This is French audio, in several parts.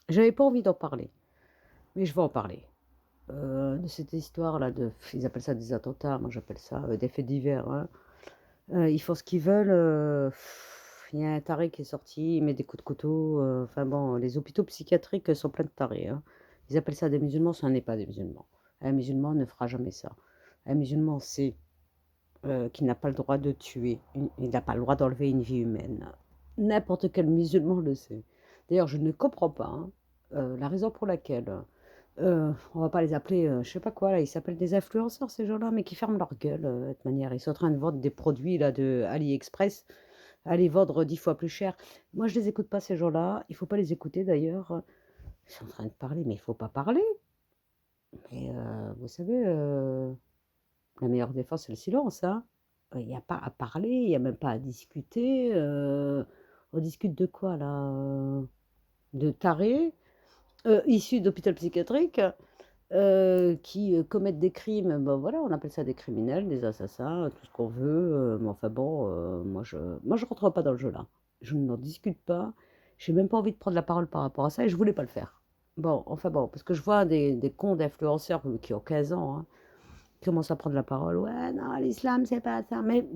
J'avais pas envie d'en parler, mais je vais en parler. De cette histoire-là ils appellent ça des attentats, moi j'appelle ça, des faits divers, hein. Ils font ce qu'ils veulent, il y a un taré qui est sorti, il met des coups de couteau, enfin bon, les hôpitaux psychiatriques, sont pleins de tarés, hein. Ils appellent ça des musulmans, ça n'est pas des musulmans. Un musulman ne fera jamais ça. Un musulman sait, qu'il n'a pas le droit de tuer, il n'a pas le droit d'enlever une vie humaine. N'importe quel musulman le sait. D'ailleurs, je ne comprends pas, hein, la raison pour laquelle, on va pas les appeler, je sais pas quoi là, ils s'appellent des influenceurs ces gens-là, mais qui ferment leur gueule, de toute manière. Ils sont en train de vendre des produits là de AliExpress, à les vendre 10 fois plus cher. Moi, je les écoute pas ces gens-là, il faut pas les écouter d'ailleurs. Ils sont en train de parler, mais il faut pas parler. Mais vous savez, la meilleure défense, c'est le silence, hein. Il y a pas à parler, il y a même pas à discuter, on discute de quoi là? De tarés, issus d'hôpital psychiatrique, qui, commettent des crimes. Ben voilà, on appelle ça des criminels, des assassins, tout ce qu'on veut, mais enfin bon, moi je rentre pas dans le jeu là. Je n'en discute pas, j'ai même pas envie de prendre la parole par rapport à ça et je voulais pas le faire. Bon, enfin bon, parce que je vois des cons d'influenceurs, qui ont 15 ans, hein, qui commencent à prendre la parole: «Ouais, non, l'islam, c'est pas ça», mais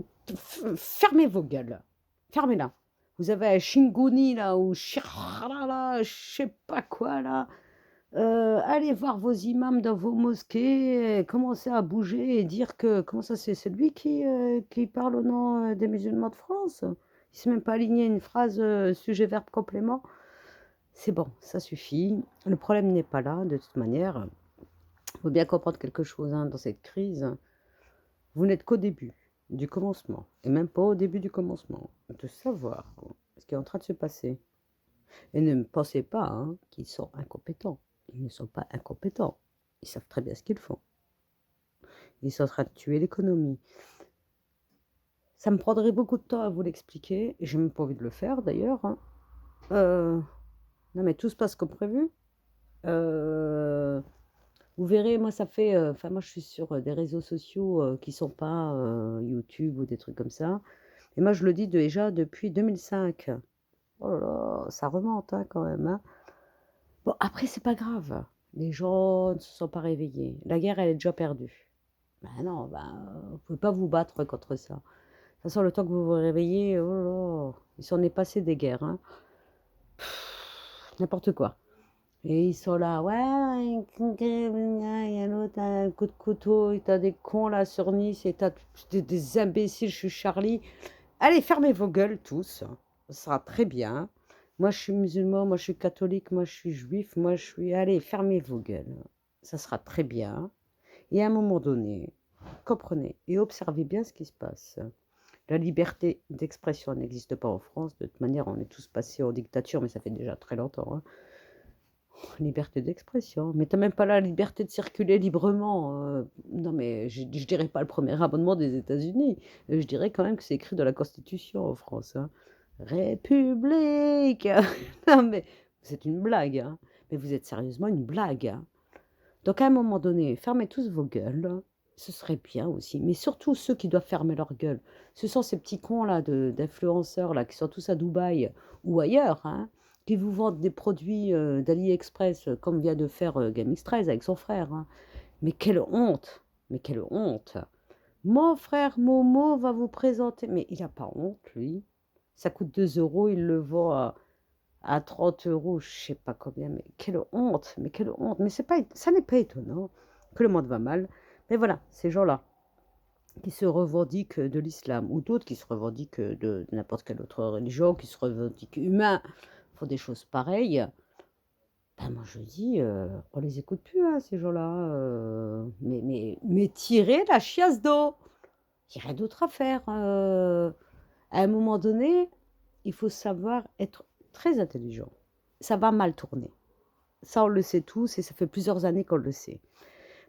fermez vos gueules, fermez-la. Vous avez un Chingouni là ou là, je sais pas quoi là. Allez voir vos imams dans vos mosquées et commencez à bouger et dire que comment ça c'est lui qui parle au nom, des musulmans de France? Il sait même pas aligner une phrase, sujet, verbe, complément. C'est bon, ça suffit. Le problème n'est pas là de toute manière. Il faut bien comprendre quelque chose, hein, dans cette crise. Vous n'êtes qu'au début du commencement et même pas au début du commencement, de savoir ce qui est en train de se passer. Et ne pensez pas, hein, qu'ils sont incompétents. Ils ne sont pas incompétents. Ils savent très bien ce qu'ils font. Ils sont en train de tuer l'économie. Ça me prendrait beaucoup de temps à vous l'expliquer. J'ai même pas envie de le faire d'ailleurs, hein. Non mais tout se passe comme prévu. Euh, Vous verrez, moi ça fait, enfin moi je suis sur des réseaux sociaux qui sont pas YouTube ou des trucs comme ça. Et moi je le dis déjà depuis 2005. Oh là là, ça remonte, hein, quand même, hein. Bon, après, c'est pas grave. Les gens ne se sont pas réveillés. La guerre, elle est déjà perdue. Ben non, vous pouvez pas vous battre contre ça. De toute façon, le temps que vous vous réveillez, oh là là, il s'en est passé des guerres, hein. N'importe quoi. Et ils sont là, ouais, il y a l'autre, un coup de couteau, et t'as des cons là sur Nice, et t'as des imbéciles, je suis Charlie. Allez, fermez vos gueules tous, ça sera très bien. Moi, je suis musulman, moi, je suis catholique, moi, je suis juif, moi, je suis... Allez, fermez vos gueules, ça sera très bien. Et à un moment donné, comprenez et observez bien ce qui se passe. La liberté d'expression n'existe pas en France. De toute manière, on est tous passés en dictature, mais ça fait déjà très longtemps, hein. Liberté d'expression. Mais t'as même pas la liberté de circuler librement. Non, mais je dirais pas le premier amendement des États-Unis. Je dirais quand même que c'est écrit dans la Constitution en France, hein. République. Non, mais c'est une blague, hein. Mais vous êtes sérieusement une blague, hein. Donc à un moment donné, fermez tous vos gueules. Ce serait bien aussi. Mais surtout ceux qui doivent fermer leur gueule. Ce sont ces petits cons là d'influenceurs là qui sont tous à Dubaï ou ailleurs, hein, qui vous vendent des produits d'AliExpress comme vient de faire Gamix13 avec son frère, hein. Mais quelle honte! Mais quelle honte! Mon frère Momo va vous présenter. Mais il n'a pas honte, lui. Ça coûte 2 euros, il le vend à 30 euros, je sais pas combien, mais quelle honte, mais quelle honte. Mais c'est pas, ça n'est pas étonnant que le monde va mal. Mais voilà, ces gens-là qui se revendiquent de l'islam ou d'autres qui se revendiquent de n'importe quelle autre religion, qui se revendiquent humains, font des choses pareilles. Ben moi je dis, on les écoute plus, hein, ces gens-là. Mais tirez la chiasse d'eau. Il n'y a rien d'autre à faire. À un moment donné, il faut savoir être très intelligent. Ça va mal tourner. Ça, on le sait tous et ça fait plusieurs années qu'on le sait.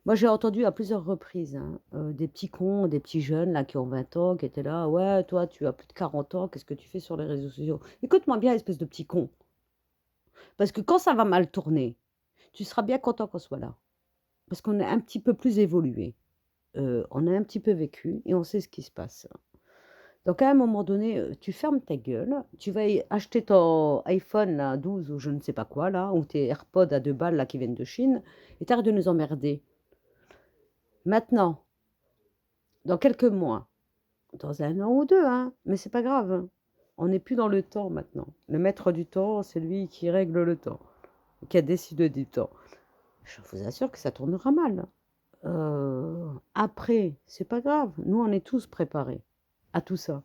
Moi, j'ai entendu à plusieurs reprises, hein, des petits cons, des petits jeunes là qui ont 20 ans, qui étaient là: «Ouais, toi, tu as plus de 40 ans, qu'est-ce que tu fais sur les réseaux sociaux?» Écoute-moi bien, espèce de petit con, parce que quand ça va mal tourner, tu seras bien content qu'on soit là. Parce qu'on est un petit peu plus évolué, on a un petit peu vécu et on sait ce qui se passe. Donc à un moment donné, tu fermes ta gueule, tu vas acheter ton iPhone là 12 ou je ne sais pas quoi là, ou tes AirPods à 2 balles là qui viennent de Chine et tu arrêtes de nous emmerder. Maintenant, dans quelques mois, dans 1 an ou 2, hein, mais c'est pas grave, hein. On n'est plus dans le temps maintenant. Le maître du temps, c'est lui qui règle le temps, qui a décidé du temps. Je vous assure que ça tournera mal. Après, c'est pas grave, nous on est tous préparés à tout ça.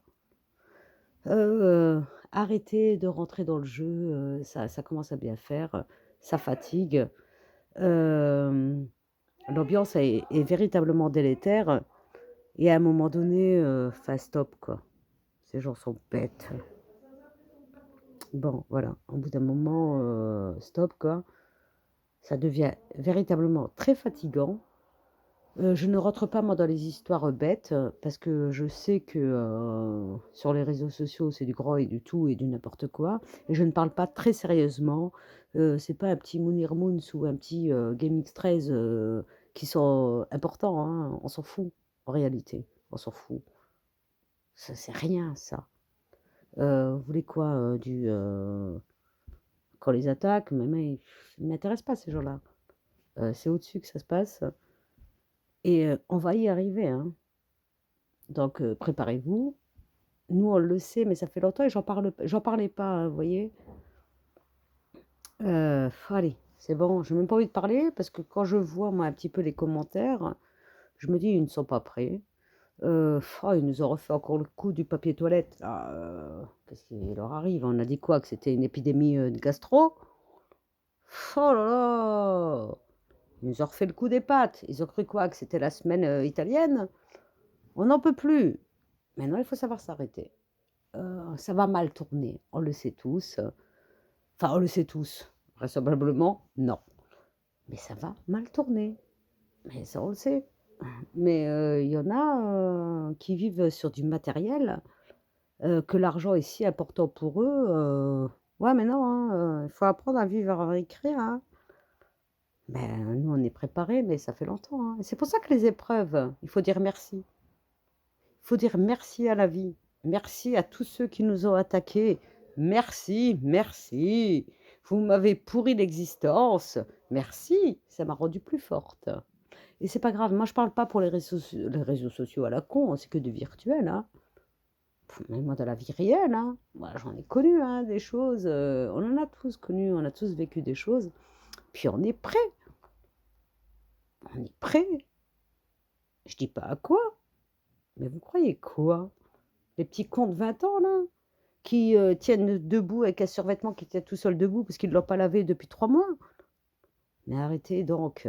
Heu, Arrêtez de rentrer dans le jeu, ça commence à bien faire, ça fatigue. Hem, L'ambiance est véritablement délétère et à un moment donné, enfin stop quoi. Ces gens sont bêtes. Bon voilà, au bout d'un moment, stop quoi. Ça devient véritablement très fatigant. Je ne rentre pas moi dans les histoires, bêtes, parce que je sais que, sur les réseaux sociaux, c'est du grand et du tout et du n'importe quoi et je ne parle pas très sérieusement. C'est pas un petit Mounir Moons ou un petit, GameX13, qui sont importants, hein, on s'en fout, en réalité, on s'en fout. Ça c'est rien ça. Vous voulez quoi, qu'on les attaque? Mais ils m'intéressent pas ces gens-là. C'est au-dessus que ça se passe et on va y arriver, hein. Donc préparez-vous. Nous, on le sait, mais ça fait longtemps et j'en parlais pas, hein, vous voyez? Allez, c'est bon, j'ai même pas envie de parler parce que quand je vois, moi, un petit peu les commentaires, je me dis: «Ils ne sont pas prêts». Ils nous ont refait encore le coup du papier toilette là, qu'est-ce qui leur arrive? On a dit quoi? Que c'était une épidémie, de gastro? Oh là là! Ils nous ont refait le coup des pâtes. Ils ont cru quoi? Que c'était la semaine, italienne? On n'en peut plus. Maintenant, il faut savoir s'arrêter. Ça va mal tourner, on le sait tous, enfin, on le sait tous, vraisemblablement, non. Mais ça va mal tourner, mais ça, on le sait. Mais il y en a, qui vivent sur du matériel, que l'argent est si important pour eux, ouais, mais non, hein, il faut apprendre à vivre avec rien, hein. Ben, nous, on est préparés, mais ça fait longtemps, hein. C'est pour ça que les épreuves, il faut dire merci. Il faut dire merci à la vie. Merci à tous ceux qui nous ont attaqués. Merci, merci. Vous m'avez pourri l'existence. Merci, ça m'a rendue plus forte. Et c'est pas grave, moi je parle pas pour les réseaux sociaux à la con, c'est que du virtuel, hein. Même moi dans la vie réelle, hein. Moi j'en ai connu, hein, des choses, on en a tous connu, on a tous vécu des choses. Puis on est prêt. Je dis pas à quoi, mais vous croyez quoi? Les petits cons de 20 ans là? Qui, tiennent debout avec un survêtement qui tient tout seul debout parce qu'ils ne l'ont pas lavé depuis 3 mois. Mais arrêtez donc,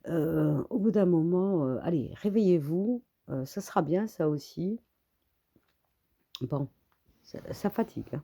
au bout d'un moment, allez, réveillez-vous, ça sera bien ça aussi. Bon, ça fatigue, hein.